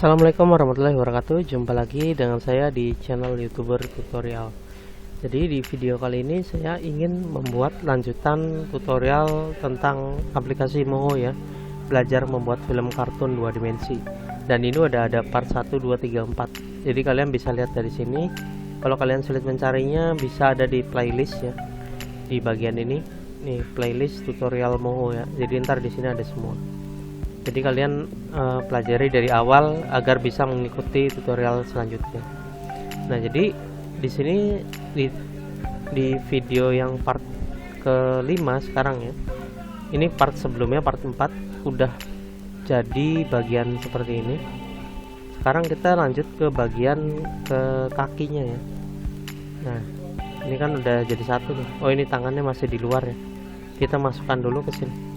Assalamualaikum warahmatullahi wabarakatuh. Jumpa lagi dengan saya di channel YouTuber Tutorial. Jadi di video kali ini saya ingin membuat lanjutan tutorial tentang aplikasi Moho ya. Belajar membuat film kartun 2 dimensi. Dan ini ada part 1 2 3 4. Jadi kalian bisa lihat dari sini. Kalau kalian sulit mencarinya bisa ada di playlist ya. Di bagian ini nih playlist tutorial Moho ya. Jadi ntar di sini ada semua. Jadi kalian pelajari dari awal agar bisa mengikuti tutorial selanjutnya. Nah, jadi di sini di video yang part kelima sekarang ya. Ini part sebelumnya part 4 udah jadi bagian seperti ini. Sekarang kita lanjut ke bagian ke kakinya ya. Nah, ini kan udah jadi satu nih. Oh, ini tangannya masih di luar ya. Kita masukkan dulu ke sini.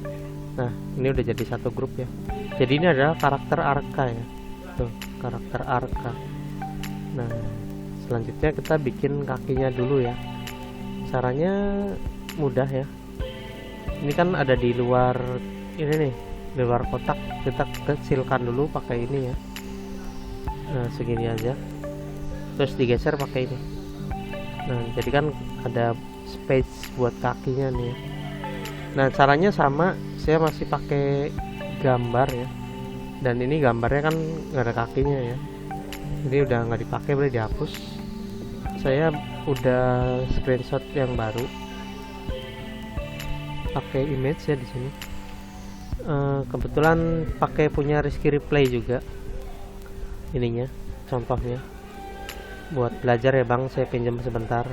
Nah, ini udah jadi satu grup ya. Jadi ini adalah karakter Arka ya. Tuh, karakter Arka. Nah, selanjutnya kita bikin kakinya dulu ya. Caranya mudah ya. Ini kan ada di luar ini nih, di luar kotak. Kita kecilkan dulu pakai ini ya. Nah, segini aja. Terus digeser pakai ini. Nah, jadi kan ada space buat kakinya nih ya. Nah, caranya sama, saya masih pakai gambar ya, dan ini gambarnya kan nggak ada kakinya ya, jadi udah nggak dipakai, boleh dihapus. Saya udah screenshot yang baru pakai image ya di sini. Kebetulan pakai punya Rizky Replay juga ininya, contohnya buat belajar ya bang, saya pinjam sebentar.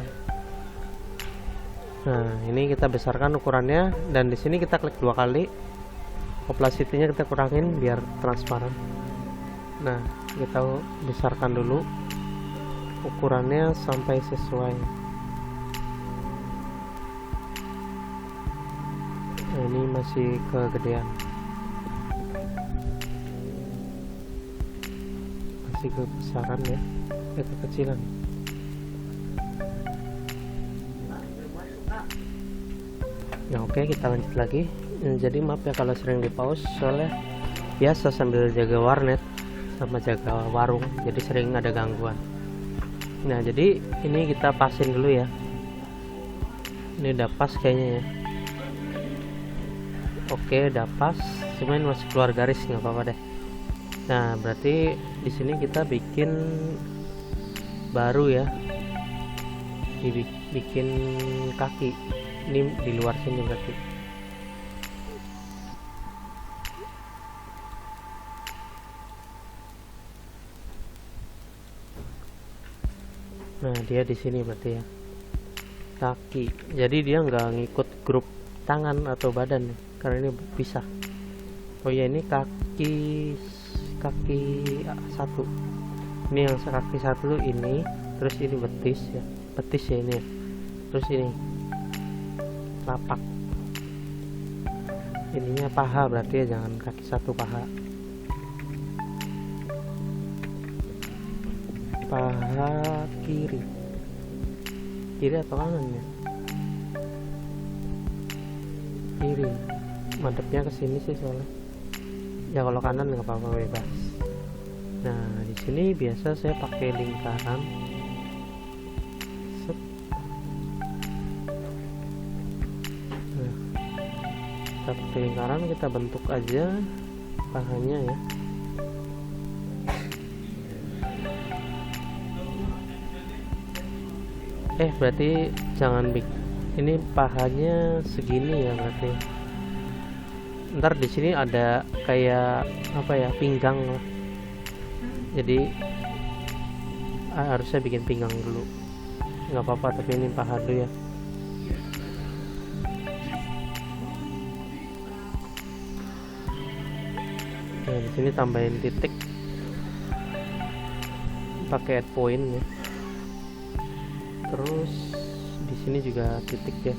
Nah, ini kita besarkan ukurannya, dan di sini kita klik 2 kali. Opacity-nya kita kurangin biar transparan. Nah, kita besarkan dulu ukurannya sampai sesuai. Nah, ini masih kegedean, masih kebesaran ya, kekecilan. Nah, oke, kita lanjut lagi. Jadi maaf ya kalau sering di pause, soalnya biasa sambil jaga warnet sama jaga warung, jadi sering ada gangguan. Nah, jadi ini kita pasin dulu ya. Ini udah pas kayaknya ya. Oke, udah pas, cuman masih keluar garis, nggak apa-apa deh. Nah, berarti di sini kita bikin baru ya, dibikin kaki. Ini di luar sini berarti. Nah, dia di sini berarti ya, kaki. Jadi dia nggak ngikut grup tangan atau badan karena ini pisah. Oh ya, ini kaki satu. Ini yang kaki satu ini, terus ini betis ya, ini ya. Terus ini lapak, ininya paha berarti ya, jangan kaki satu, paha kiri atau kanan ya, kiri, madepnya ke sini sih soalnya ya, kalau kanan nggak apa-apa, bebas. Nah, di sini biasa saya pakai lingkaran. Pakai lingkaran, kita bentuk aja pahanya ya. Berarti jangan ini pahanya segini ya berarti. Ntar di sini ada kayak apa ya, pinggang lah. Jadi harusnya bikin pinggang dulu. Nggak apa-apa, tapi ini paha dulu ya. Nah, di sini tambahin titik pakai add point ya. Terus di sini juga titik ya,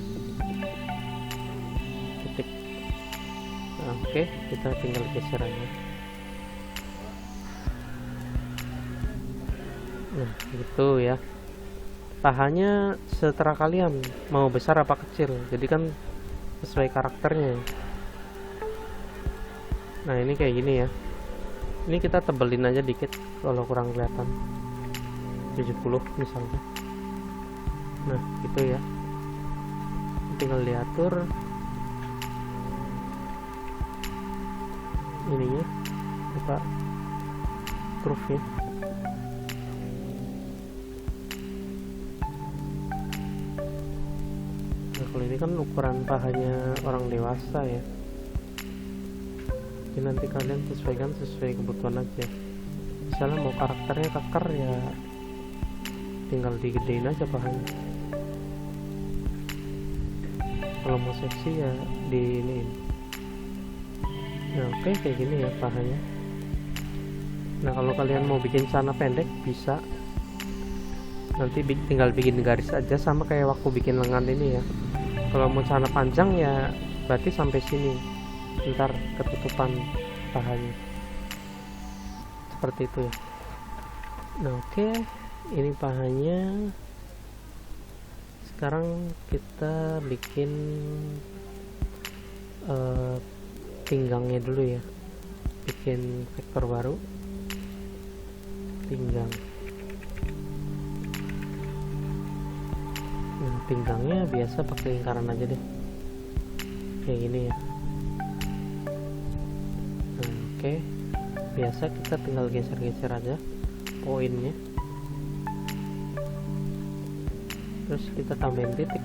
titik. Nah, oke, kita tinggal geser aja. Nah, gitu ya. Pahanya setera kalian mau besar apa kecil, jadi kan sesuai karakternya. Nah, ini kayak gini ya. Ini kita tebelin aja dikit kalau kurang kelihatan, 70 misalnya. Nah gitu ya, tinggal diatur ininya apa curve nya. Nah kalau ini kan ukuran pahanya orang dewasa ya, jadi nanti kalian sesuaikan sesuai kebutuhan aja. Misalnya mau karakternya keker ya tinggal digedein aja pahanya, kalau mau seksi ya di ini. Nah oke, kayak gini ya pahanya. Nah kalau kalian mau bikin celana pendek bisa, nanti tinggal bikin garis aja sama kayak waktu bikin lengan ini ya. Kalau mau celana panjang ya berarti sampai sini, ntar ketutupan pahanya, seperti itu ya. Nah oke, ini pahanya. Sekarang kita bikin pinggangnya dulu ya, bikin vektor baru pinggang. Nah pinggangnya biasa pakai lingkaran aja deh, kayak gini ya. Nah, oke, biasa kita tinggal geser-geser aja poinnya, terus kita tambahin titik.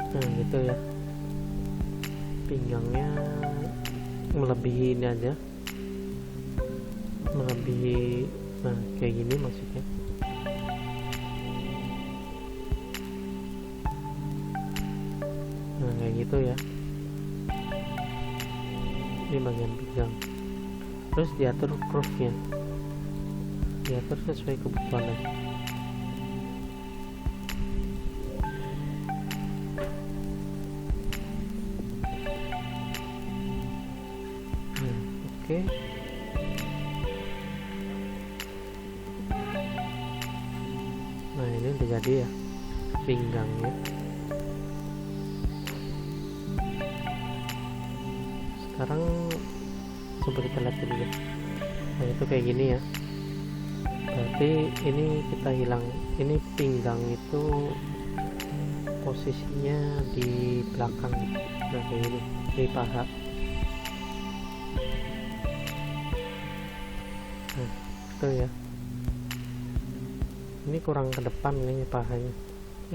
Nah gitu ya, pinggangnya melebihi ini aja, melebihi, nah kayak gini maksudnya. Nah kayak gitu ya, ini bagian pinggang. Terus diatur curve nya, diatur sesuai kebutuhan aja. Oke. Nah ini udah jadi ya pinggangnya. Sekarang coba kita lihat dulu ya. Nah itu kayak gini ya, berarti ini kita hilang, ini pinggang itu posisinya di belakang. Nah kayak gini, di paha. Nah itu ya, ini kurang ke depan nih pahanya,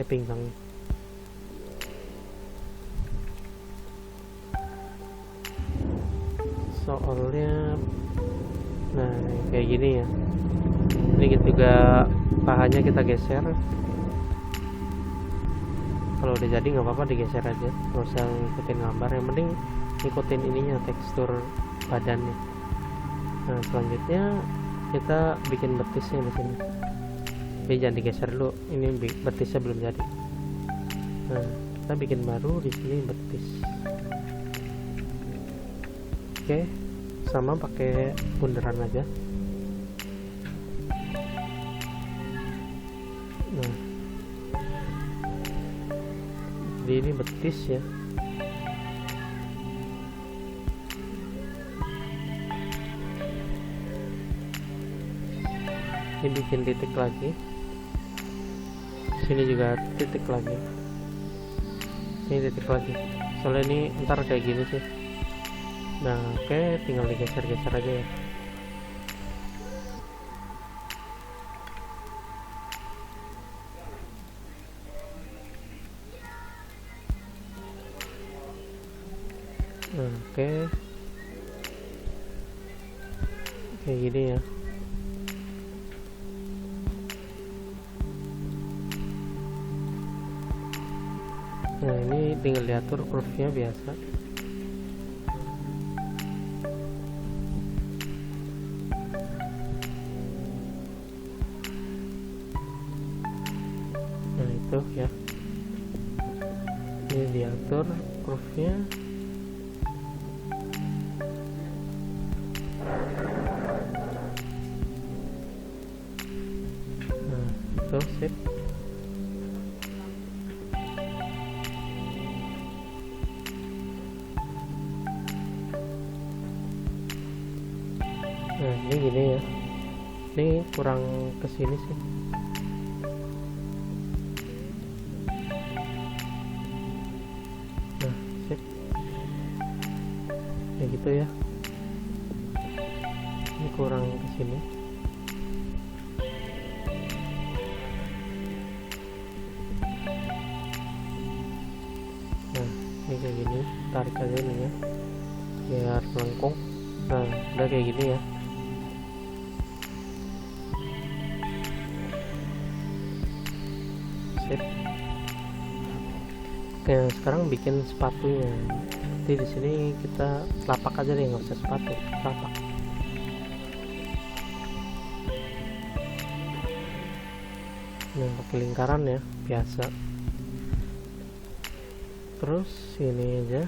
pinggangnya. Soalnya nah kayak gini ya, ini juga pahanya kita geser. Kalau udah jadi nggak apa-apa digeser aja, nggak usah ngikutin gambar, yang penting ngikutin ininya, tekstur badannya. Nah selanjutnya kita bikin betisnya di sini. Jadi jangan digeser dulu, ini betisnya belum jadi. Nah kita bikin baru di sini betis. Oke, sama pakai bundaran aja. Nah jadi ini betis ya. Ini bikin titik lagi, sini juga titik lagi, ini titik lagi, soalnya ini ntar kayak gini sih. Nah oke, tinggal digeser-geser aja ya. Nah oke, kayak gini ya. Nah ini tinggal diatur curve-nya biasa. Nah itu ya, ini diatur curve-nya. Nah itu sip. gini ya. Ini kurang kesini sih. Nah, sip. Kayak gitu ya. Ini kurang kesini. Nah, ini kayak gini, tarik aja ini ya, biar melengkung. Nah, udah kayak gini ya. Sip. Oke, sekarang bikin sepatunya. Jadi di sini kita telapak aja deh, nggak usah sepatu, telapak. Nah, pakai lingkaran ya, biasa. Terus ini aja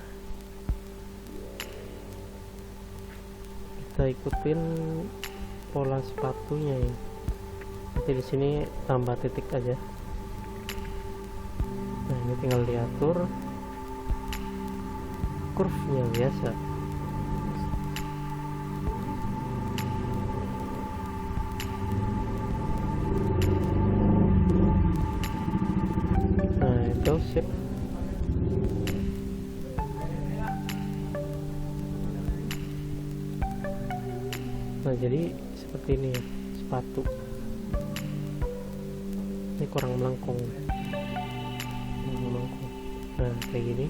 kita ikutin pola sepatunya ya. Jadi di sini tambah titik aja. Nah, ini tinggal diatur curve-nya biasa. Nah, itu sip. Nah, jadi seperti ini ya sepatu. Ini kurang melengkung. Nah, kayak gini.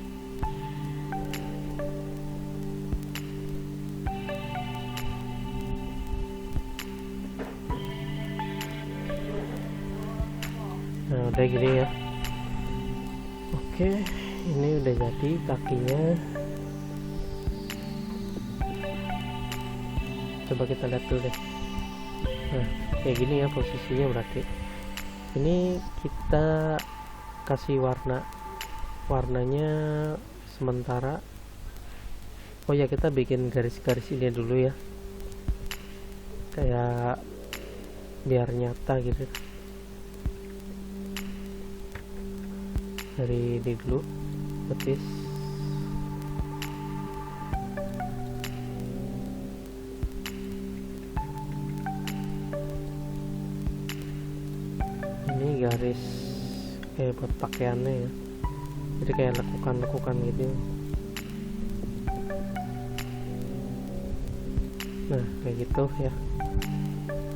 Nah, udah gini ya. Oke, ini udah jadi kakinya. Coba kita lihat dulu deh. Nah, kayak gini ya posisinya. Berarti ini kita kasih warnanya sementara. Oh ya, kita bikin garis-garis ini dulu ya, kayak biar nyata gitu. Dari ini dulu, betis. Ini garis kayak buat pakaiannya ya, jadi kayak lekukan gitu. Nah, kayak gitu ya.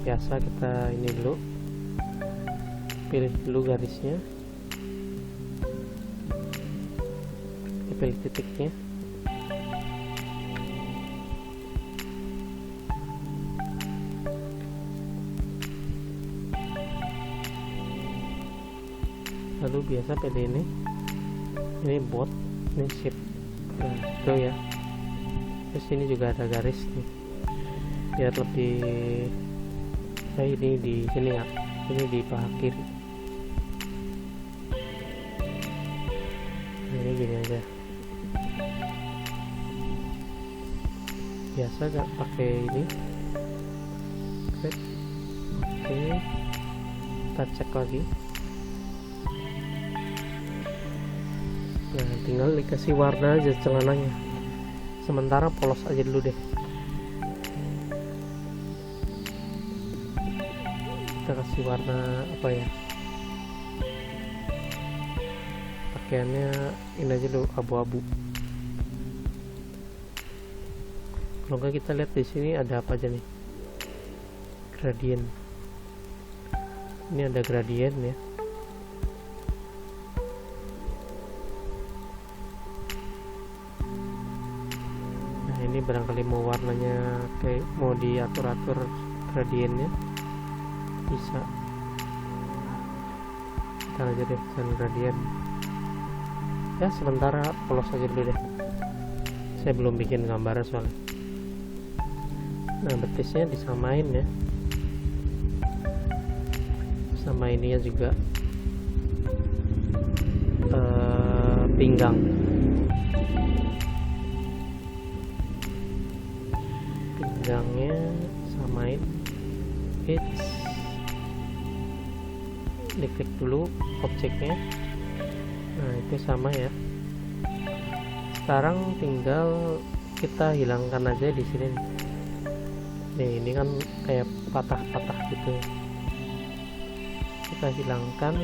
Biasa kita ini dulu, pilih dulu garisnya, pilih titiknya. Lalu biasa pilih ini bot, ini shape. Nah, itu ya. Terus ini juga ada garis nih, biar lebih. Ini di sini ya, ini di paha kiri. Nah, ini gini aja. Biasa gak pakai ini. Oke, kita cek lagi. Nah, tinggal dikasih warna aja celananya. Sementara polos aja dulu deh. Kita kasih warna apa ya, pakaiannya ini aja dulu, abu-abu. Kalau enggak kita lihat di sini ada apa aja nih, gradien. Ini ada gradien ya. Nah, ini barangkali mau warnanya kayak mau diatur-atur gradiennya, bisa. Kita aja deh pesan gradien ya, sementara polos aja dulu deh. Saya belum bikin gambar soalnya. Nah, betisnya disamain ya, sama ininya juga, pinggangnya samain. Hits, diklik dulu objeknya. Nah, itu sama ya. Sekarang tinggal kita hilangkan aja di sini nih. nih, ini kan kayak patah-patah gitu. Kita hilangkan,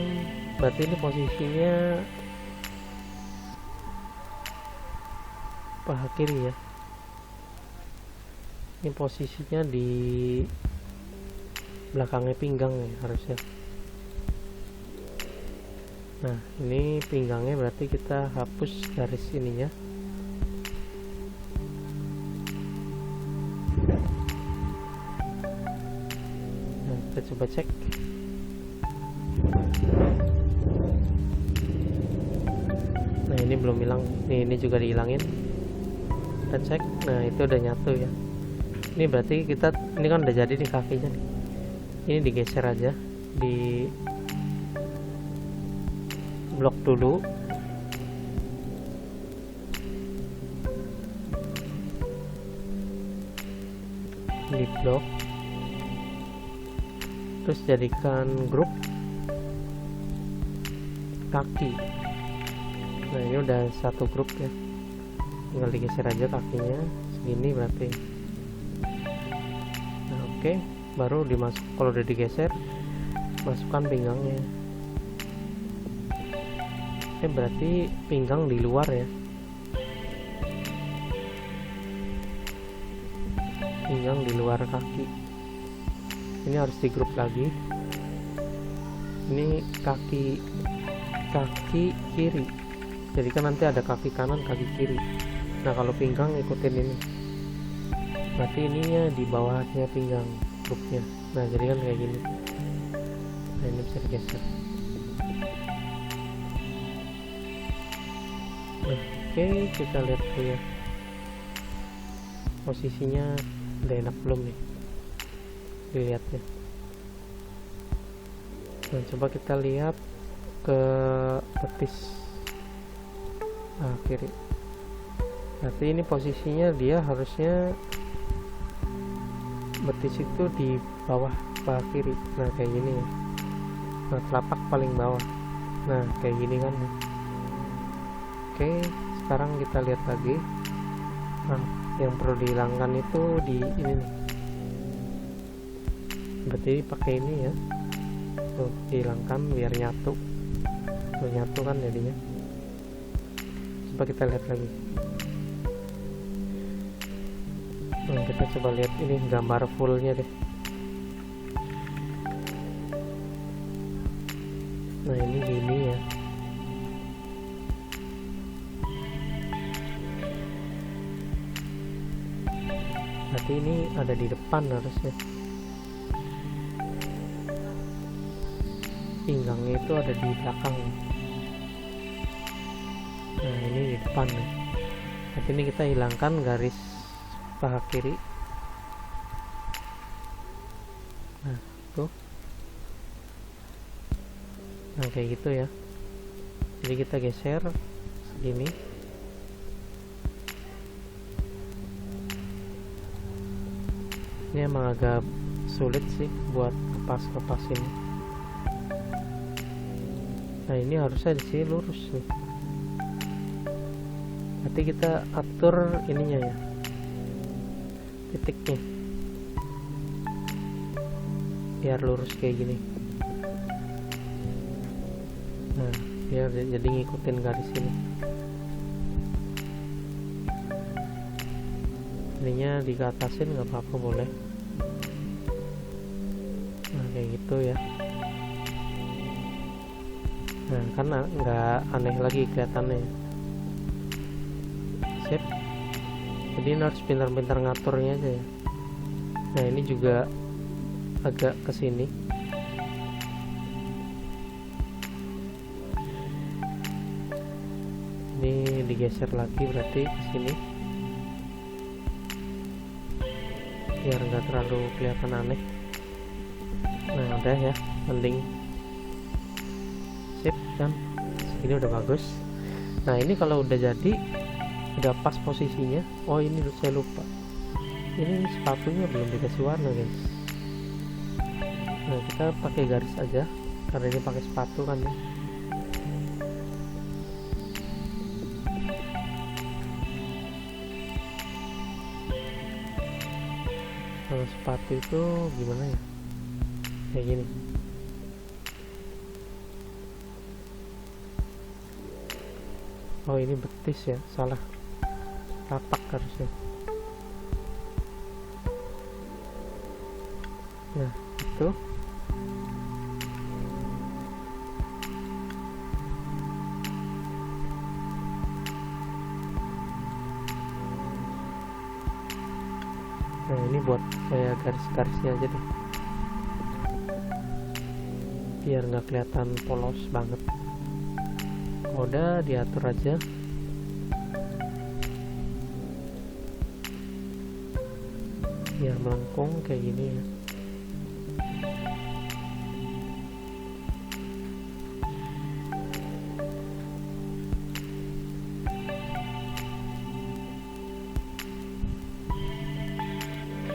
berarti ini posisinya paha kiri ya. Ini posisinya di belakangnya pinggang ya harusnya. Nah, ini pinggangnya, berarti kita hapus garis ininya. Nah, kita coba cek. Nah, ini belum hilang. Nih, ini juga dihilangin. Kita cek. Nah, itu udah nyatu ya. Ini berarti ini kan udah jadi di kakinya nih. Ini digeser aja, di blok dulu. Di blok. Terus jadikan grup kaki. Nah, ini udah satu grup ya. Tinggal digeser aja kakinya segini berarti. Nah, oke, baru dimasuk. Kalau udah digeser, masukkan pinggangnya. Oke, berarti pinggang di luar ya. Pinggang di luar kaki. Ini harus di grup lagi. Ini kaki kiri. Jadi kan nanti ada kaki kanan, kaki kiri. Nah, kalau pinggang ikutin ini. Berarti ininya di bawahnya pinggang grupnya. Nah, jadi kan kayak gini. Nah, ini bisa digeser. Nah, oke, kita lihat dulu ya. Posisinya udah enak belum nih? Dilihatnya. Nah, coba kita lihat ke betis kiri. Berarti ini posisinya dia harusnya betis itu di bawah paha kiri. Nah, kayak gini ya. Nah, telapak paling bawah. Nah, kayak gini kan ya. Oke, sekarang kita lihat lagi. Nah, yang perlu dihilangkan itu di ini nih. Berarti pakai ini ya. Tuh, dihilangkan biar nyatu. Tuh, nyatu kan jadinya. Coba kita lihat lagi. Nah, kita coba lihat ini gambar fullnya deh. Nah, ini gini ya. Berarti ini ada di depan harusnya. Pinggangnya itu ada di belakang. Nah, ini di depan nih. Berarti ini kita hilangkan garis paha kiri. Nah, tuh. Nah, kayak gitu ya. Jadi kita geser segini. Ini emang agak sulit sih buat lepas ini. Nah, ini harusnya di sini lurus nih. Nanti kita atur ininya ya, titiknya biar lurus kayak gini. Nah, biar jadi ngikutin garis ini. Ininya dikatasin nggak apa-apa, boleh. Nah, kayak gitu ya. Nah, karena nggak aneh lagi kelihatannya. Sip. Jadi ini harus pintar-pintar ngaturnya aja ya. Nah, ini juga agak ke sini. Ini digeser lagi berarti ke sini. Biar nggak terlalu kelihatan aneh. Nah, udah ya, mending. Sip kan, ini udah bagus. Nah, ini kalau udah jadi, udah pas posisinya. Oh, ini saya lupa, ini sepatunya belum dikasih warna guys. Nah, kita pakai garis aja karena ini pakai sepatu kan ya. Kalau sepatu itu gimana ya, kayak gini. Oh ini betis ya, salah, tapak harusnya. Nah itu nah ini buat kayak garis-garisnya aja deh, biar nggak kelihatan polos banget. Udah diatur aja. Biar melengkung kayak gini ya.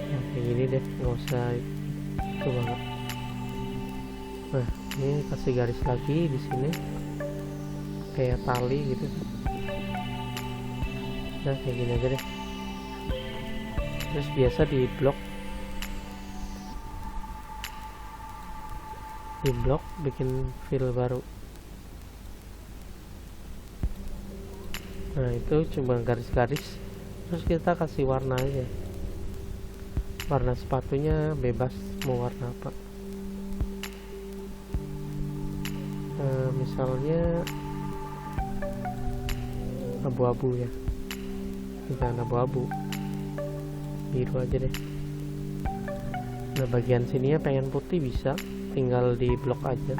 Nah, kayak gini deh, nggak usah itu banget. Nah, ini kasih garis lagi di sini kayak tali gitu. Nah kayak gini aja deh. Terus biasa di blok bikin file baru. Nah itu cuma garis-garis, terus kita kasih warna aja. Warna sepatunya bebas mau warna apa. Misalnya abu-abu ya, jangan abu-abu, biru aja deh. Nah bagian sininya pengen putih bisa, tinggal di blok aja,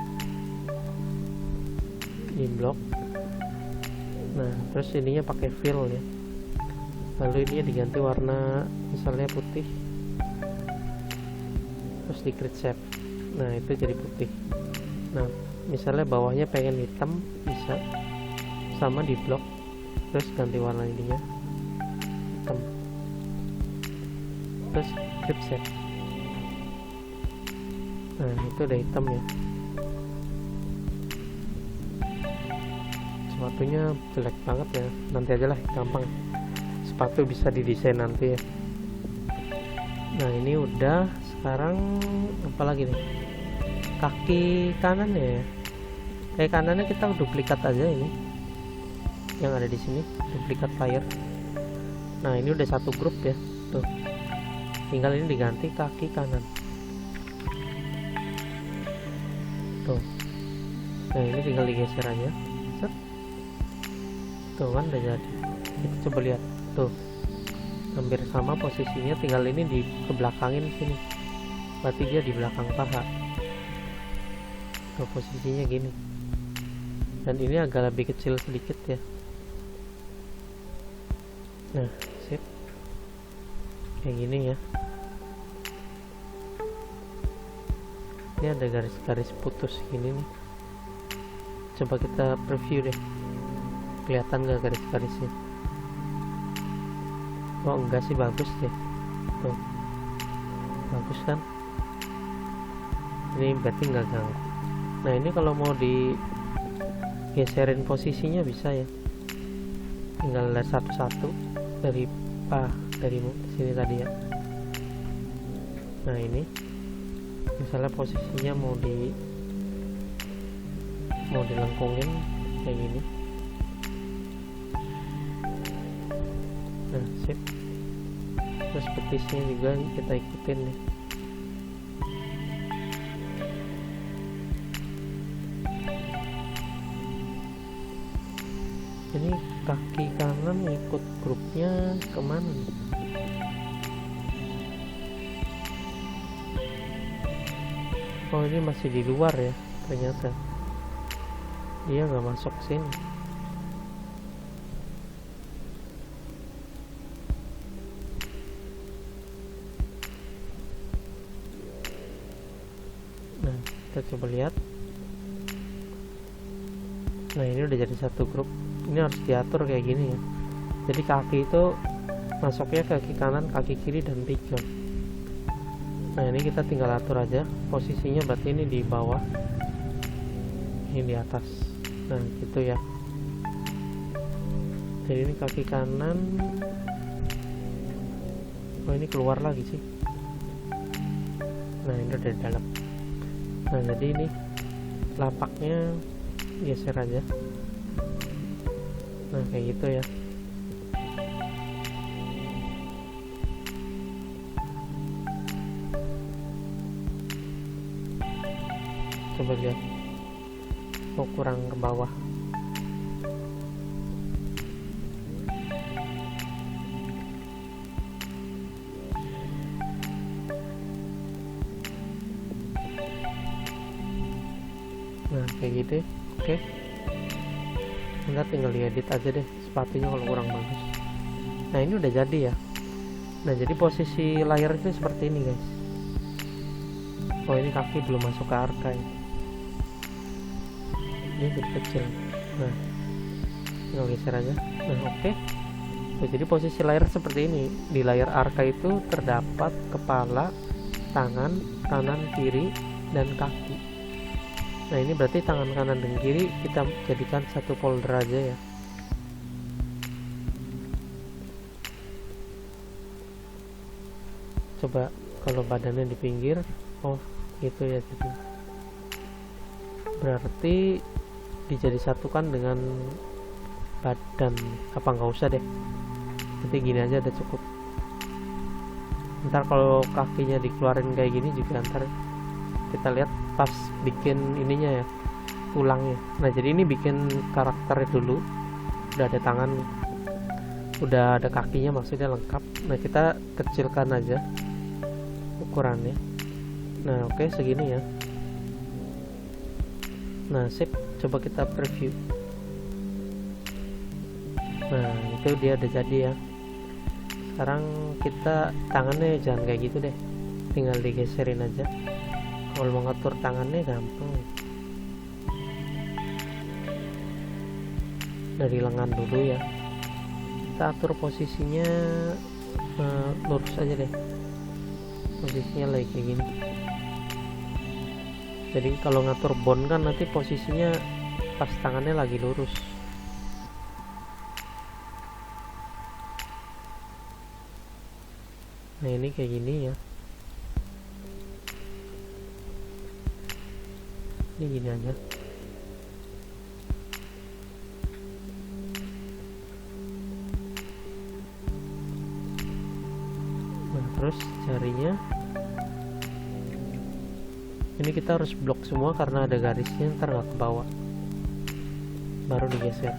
di blok. Nah terus ininya pakai fill ya, lalu ini diganti warna misalnya putih, terus di create shape. Nah itu jadi putih. Nah misalnya bawahnya pengen hitam bisa, sama di blok, terus ganti warna ininya hitam, terus create shape. Nah itu udah hitam ya. Sepatunya jelek banget ya, nanti aja lah, gampang. Sepatu bisa didesain nanti ya. Nah ini udah. Sekarang apa lagi nih, kaki kanan ya. Kayak kanannya kita duplikat aja ini yang ada di sini, duplikat player. Nah ini udah satu grup ya, tuh tinggal ini diganti kaki kanan tuh. Nah ini tinggal digeser aja. Set. Tuh kan udah jadi. Kita coba lihat tuh, hampir sama posisinya, tinggal ini di kebelakangin sini, berarti dia di belakang paha. Tuh posisinya gini, dan ini agak lebih kecil sedikit ya. Nah sip, kayak gini ya. Ini ada garis-garis putus gini nih, coba kita preview deh, kelihatan gak garis-garisnya? Oh enggak sih, bagus deh tuh, bagus kan. Ini berarti nggak ganggu. Nah ini kalau mau digeserin posisinya bisa ya, tinggal lihat satu-satu dari sini tadi ya. Nah ini misalnya posisinya mau dilengkungin kayak gini. Nah sip, terus petisnya juga kita ikutin nih. Ini kaki kanan ikut grupnya kemana nih? Oh ini masih di luar ya, ternyata dia nggak masuk sini. Nah kita coba lihat. Nah ini udah jadi satu grup. Ini harus diatur kayak gini ya, jadi kaki itu masuknya kaki kanan, kaki kiri, dan 3. Nah ini kita tinggal atur aja posisinya, berarti ini di bawah, ini di atas. Nah gitu ya. Jadi ini kaki kanan. Oh ini keluar lagi sih, Nah ini udah di dalam. Nah jadi ini lapaknya geser aja. Nah kayak gitu ya. Coba lihat, kok kurang ke bawah. Nah kayak gitu. Oke, ntar tinggal diedit aja deh sepatunya kalau kurang bagus. Nah ini udah jadi ya. Nah jadi posisi layar itu seperti ini guys. Oh ini kaki belum masuk ke arka ya. Ini jadi kecil. Nah tinggal geser aja. Nah oke. Nah, jadi posisi layar seperti ini. Di layar arka itu terdapat kepala, tangan, kanan, kiri, dan kaki. Nah ini berarti tangan kanan dan kiri kita jadikan satu folder aja ya. Coba kalau badannya di pinggir, oh gitu ya. Jadi berarti dijadi satukan dengan badan. Apa nggak usah deh, nanti gini aja udah cukup. Ntar kalau kakinya dikeluarin kayak gini juga ntar kita lihat pas bikin ininya ya, tulangnya. Nah jadi ini bikin karakternya dulu, udah ada tangan, udah ada kakinya, maksudnya lengkap. Nah kita kecilkan aja ukurannya. Nah oke, segini ya. Nah sip, coba kita preview. Nah itu dia udah jadi ya. Sekarang kita tangannya jangan kayak gitu deh, tinggal digeserin aja. Kalau mau ngatur tangannya gampang, dari lengan dulu ya. Kita atur posisinya lurus aja deh, posisinya lagi kayak gini. Jadi kalau ngatur bone kan nanti posisinya pas tangannya lagi lurus. Nah ini kayak gini ya. Ini gini aja. Nah terus jarinya ini kita harus blok semua karena ada garisnya, ntar nggak ke bawah, baru digeser.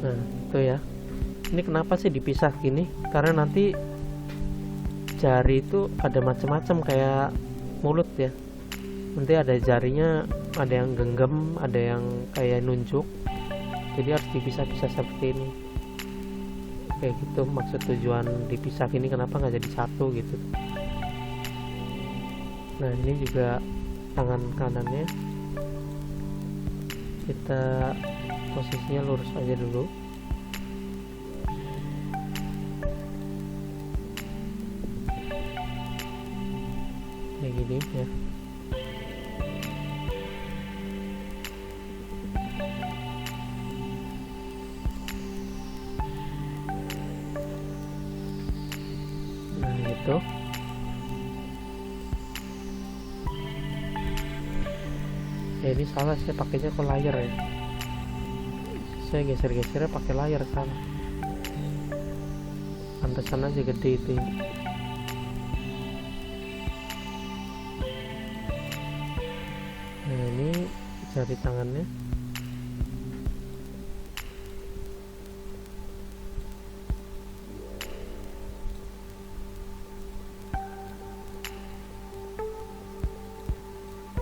Nah itu ya. Ini kenapa sih dipisah gini? Karena nanti jari itu ada macam-macam kayak mulut ya. Nanti ada jarinya, ada yang genggam, ada yang kayak nunjuk. Jadi harus dipisah-pisah seperti ini. Kayak gitu maksud tujuan dipisah ini, kenapa nggak jadi satu gitu. Nah ini juga tangan kanannya kita posisinya lurus aja dulu. Kayak gini ya. Nah gitu. Ya ini salah, saya pakainya ke layar ya. Saya geser-gesernya pakai layar, salah. Pantesan aja gede itu ya. Nah ini jari tangannya.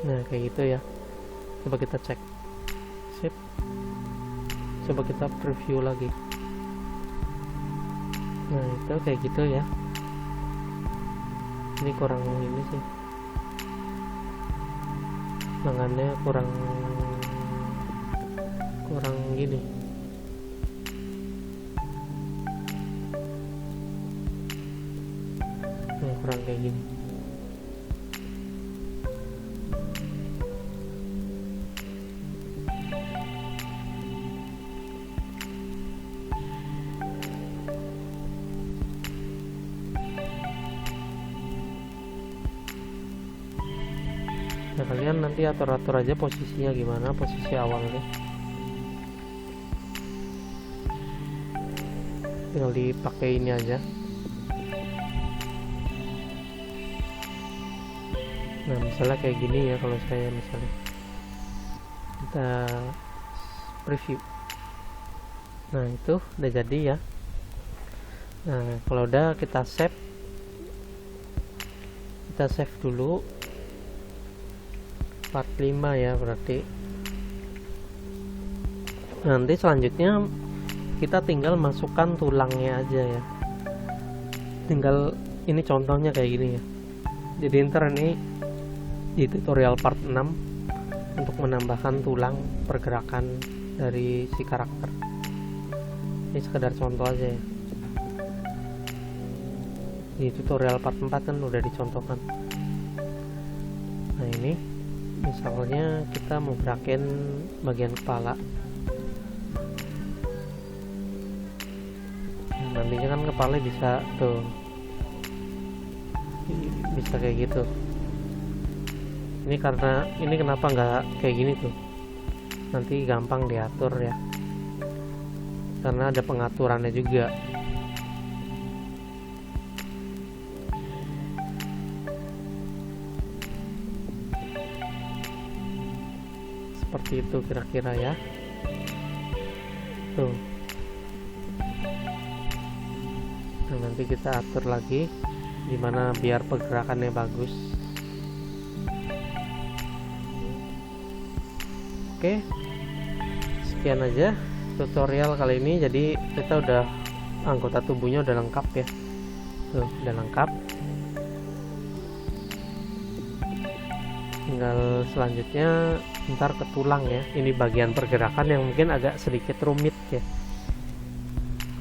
Nah kayak gitu ya. Coba kita cek. Sip. Coba kita preview lagi. Nah itu kayak gitu ya. Ini kurang ini sih, lengannya kurang gini. Nah, kurang kayak gini. Nah, kalian nanti atur-atur aja posisinya gimana, posisi awalnya tinggal dipakai ini aja. Nah, misalnya kayak gini ya, kalau saya misalnya kita preview. Nah, itu udah jadi ya. Nah, kalau udah kita save dulu part 5 ya berarti. Nanti selanjutnya kita tinggal masukkan tulangnya aja ya, tinggal ini contohnya kayak gini ya. Jadi ntar ini di tutorial part 6 untuk menambahkan tulang pergerakan dari si karakter. Ini sekedar contoh aja ya. Di tutorial part 4 kan udah dicontohkan. Nah, ini misalnya kita mau gerakin bagian kepala. Nantinya kan kepala bisa tuh, bisa kayak gitu. Ini karena ini kenapa nggak kayak gini tuh, nanti gampang diatur ya, karena ada pengaturannya juga. Seperti itu kira-kira ya. Tuh. Nah, nanti kita atur lagi dimana biar pergerakannya bagus. Oke, sekian aja tutorial kali ini. Jadi kita udah, anggota tubuhnya udah lengkap ya. Tuh, udah lengkap. Tinggal selanjutnya ntar ke tulang ya. Ini bagian pergerakan yang mungkin agak sedikit rumit ya.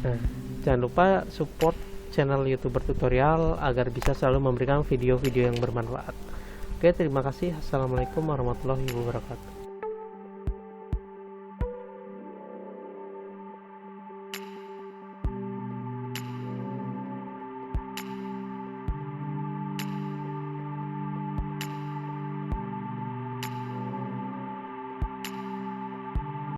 Nah, jangan lupa support channel YouTuber tutorial agar bisa selalu memberikan video-video yang bermanfaat. Oke, terima kasih. Assalamualaikum warahmatullahi wabarakatuh.